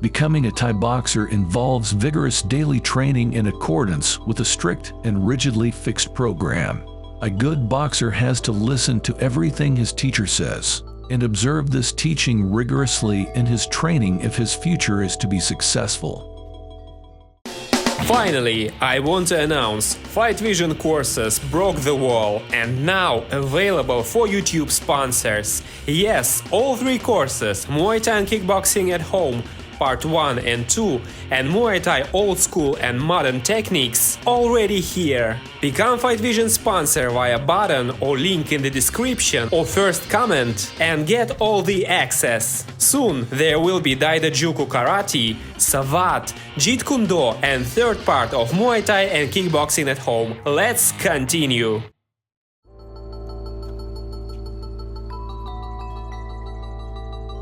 Becoming a Thai boxer involves vigorous daily training in accordance with a strict and rigidly fixed program. A good boxer has to listen to everything his teacher says and observe this teaching rigorously in his training if his future is to be successful. Finally, I want to announce Fight Vision courses broke the wall and now available for YouTube sponsors. Yes, all 3 courses, Muay Thai and Kickboxing at Home, Part 1 and 2, and Muay Thai Old School and Modern Techniques already here. Become Fight Vision sponsor via button or link in the description or first comment and get all the access. Soon there will be Daida Juku Karate, Savat, Jeet Kune Do and third part of Muay Thai and Kickboxing at Home. Let's continue!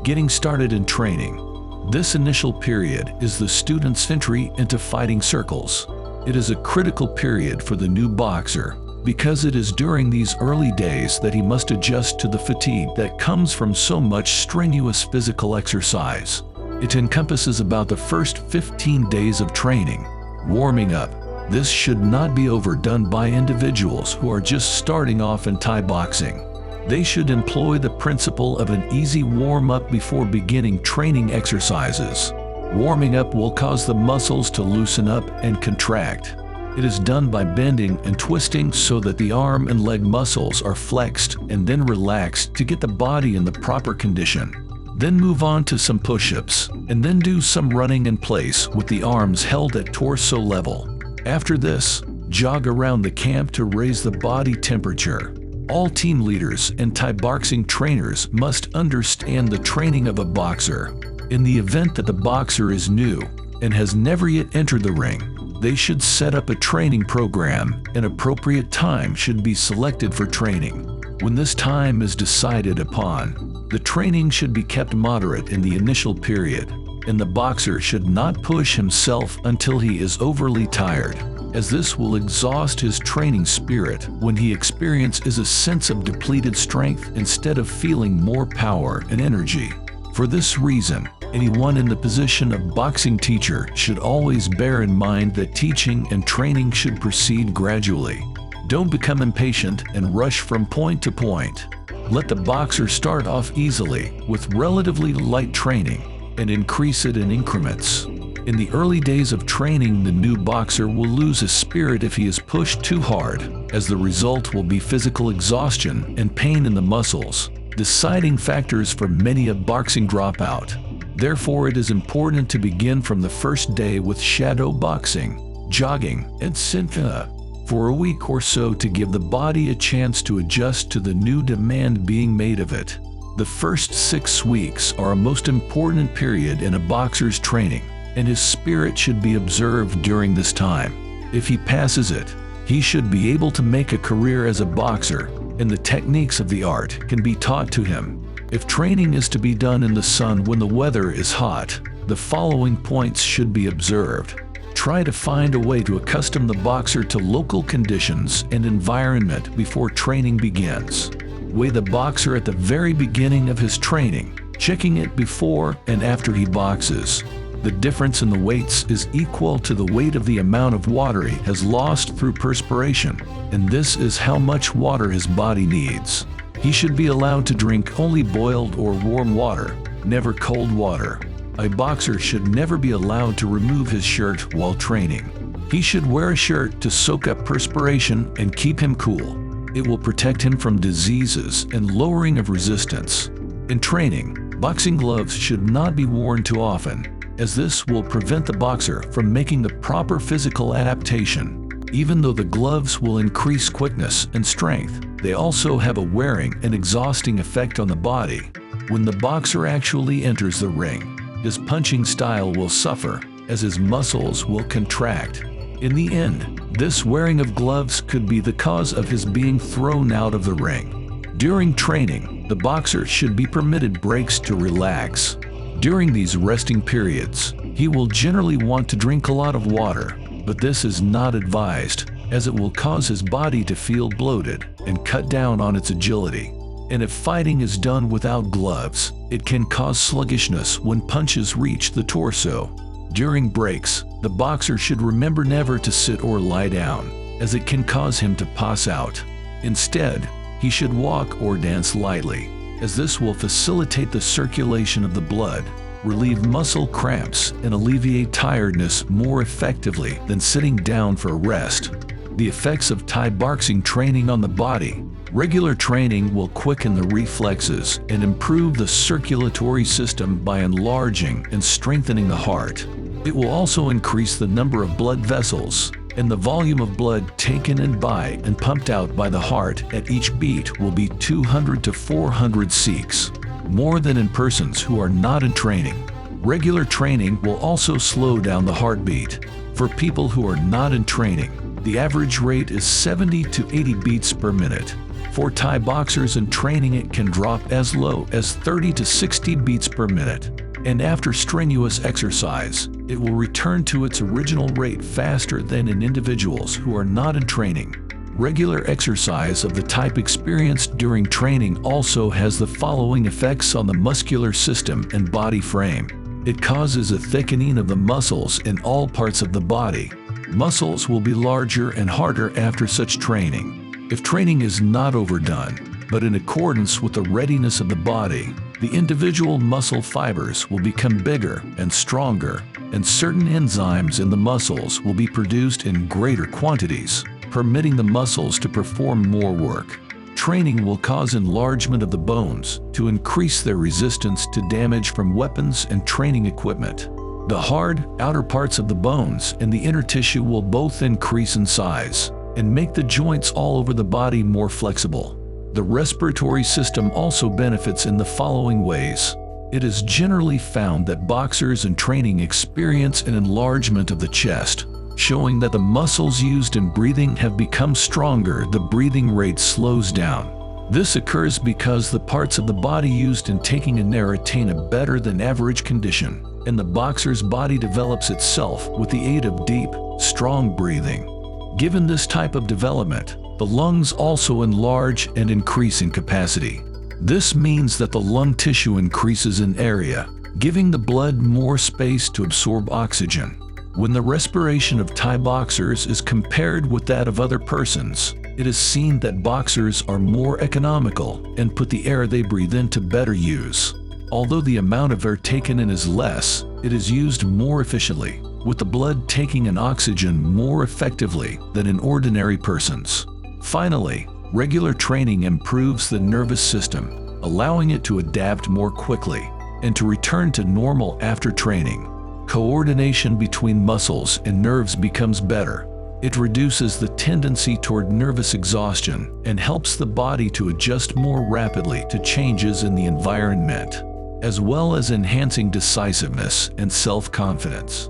Getting started in training. This initial period is the student's entry into fighting circles. It is a critical period for the new boxer because it is during these early days that he must adjust to the fatigue that comes from so much strenuous physical exercise. It encompasses about the first 15 days of training. Warming up. This should not be overdone by individuals who are just starting off in Thai boxing. They should employ the principle of an easy warm-up before beginning training exercises. Warming up will cause the muscles to loosen up and contract. It is done by bending and twisting so that the arm and leg muscles are flexed and then relaxed to get the body in the proper condition. Then move on to some push-ups, and then do some running in place with the arms held at torso level. After this, jog around the camp to raise the body temperature. All team leaders and Thai boxing trainers must understand the training of a boxer. In the event that the boxer is new and has never yet entered the ring, they should set up a training program. An appropriate time should be selected for training. When this time is decided upon, the training should be kept moderate in the initial period, and the boxer should not push himself until he is overly tired, as this will exhaust his training spirit when he experiences a sense of depleted strength instead of feeling more power and energy. For this reason, anyone in the position of boxing teacher should always bear in mind that teaching and training should proceed gradually. Don't become impatient and rush from point to point. Let the boxer start off easily with relatively light training and increase it in increments. In the early days of training, the new boxer will lose his spirit if he is pushed too hard, as the result will be physical exhaustion and pain in the muscles, deciding factors for many a boxing dropout. Therefore, it is important to begin from the first day with shadow boxing, jogging, and sintha for a week or so to give the body a chance to adjust to the new demand being made of it. The first 6 weeks are a most important period in a boxer's training, and his spirit should be observed during this time. If he passes it, he should be able to make a career as a boxer, and the techniques of the art can be taught to him. If training is to be done in the sun when the weather is hot, the following points should be observed. Try to find a way to accustom the boxer to local conditions and environment before training begins. Weigh the boxer at the very beginning of his training, checking it before and after he boxes. The difference in the weights is equal to the weight of the amount of water he has lost through perspiration, and this is how much water his body needs. He should be allowed to drink only boiled or warm water, never cold water. A boxer should never be allowed to remove his shirt while training. He should wear a shirt to soak up perspiration and keep him cool. It will protect him from diseases and lowering of resistance. In training, boxing gloves should not be worn too often, as this will prevent the boxer from making the proper physical adaptation. Even though the gloves will increase quickness and strength, they also have a wearing and exhausting effect on the body. When the boxer actually enters the ring, his punching style will suffer, as his muscles will contract. In the end, this wearing of gloves could be the cause of his being thrown out of the ring. During training, the boxer should be permitted breaks to relax. During these resting periods, he will generally want to drink a lot of water, but this is not advised, as it will cause his body to feel bloated and cut down on its agility. And if fighting is done without gloves, it can cause sluggishness when punches reach the torso. During breaks, the boxer should remember never to sit or lie down, as it can cause him to pass out. Instead, he should walk or dance lightly, as this will facilitate the circulation of the blood, relieve muscle cramps, and alleviate tiredness more effectively than sitting down for a rest. The effects of Thai boxing training on the body. Regular training will quicken the reflexes and improve the circulatory system by enlarging and strengthening the heart. It will also increase the number of blood vessels, and the volume of blood taken in by and pumped out by the heart at each beat will be 200 to 400 ccs, more than in persons who are not in training. Regular training will also slow down the heartbeat. For people who are not in training, the average rate is 70 to 80 beats per minute. For Thai boxers in training, it can drop as low as 30 to 60 beats per minute. And after strenuous exercise, it will return to its original rate faster than in individuals who are not in training. Regular exercise of the type experienced during training also has the following effects on the muscular system and body frame. It causes a thickening of the muscles in all parts of the body. Muscles will be larger and harder after such training. If training is not overdone, but in accordance with the readiness of the body, the individual muscle fibers will become bigger and stronger, and certain enzymes in the muscles will be produced in greater quantities, permitting the muscles to perform more work. Training will cause enlargement of the bones to increase their resistance to damage from weapons and training equipment. The hard, outer parts of the bones and the inner tissue will both increase in size and make the joints all over the body more flexible. The respiratory system also benefits in the following ways. It is generally found that boxers in training experience an enlargement of the chest, showing that the muscles used in breathing have become stronger. The breathing rate slows down. This occurs because the parts of the body used in taking an air attain a better than average condition, and the boxer's body develops itself with the aid of deep, strong breathing. Given this type of development, the lungs also enlarge and increase in capacity. This means that the lung tissue increases in area, giving the blood more space to absorb oxygen. When the respiration of Thai boxers is compared with that of other persons, it is seen that boxers are more economical and put the air they breathe in to better use. Although the amount of air taken in is less, it is used more efficiently, with the blood taking in oxygen more effectively than in ordinary persons. Finally, regular training improves the nervous system, allowing it to adapt more quickly and to return to normal after training. Coordination between muscles and nerves becomes better. It reduces the tendency toward nervous exhaustion and helps the body to adjust more rapidly to changes in the environment, as well as enhancing decisiveness and self-confidence.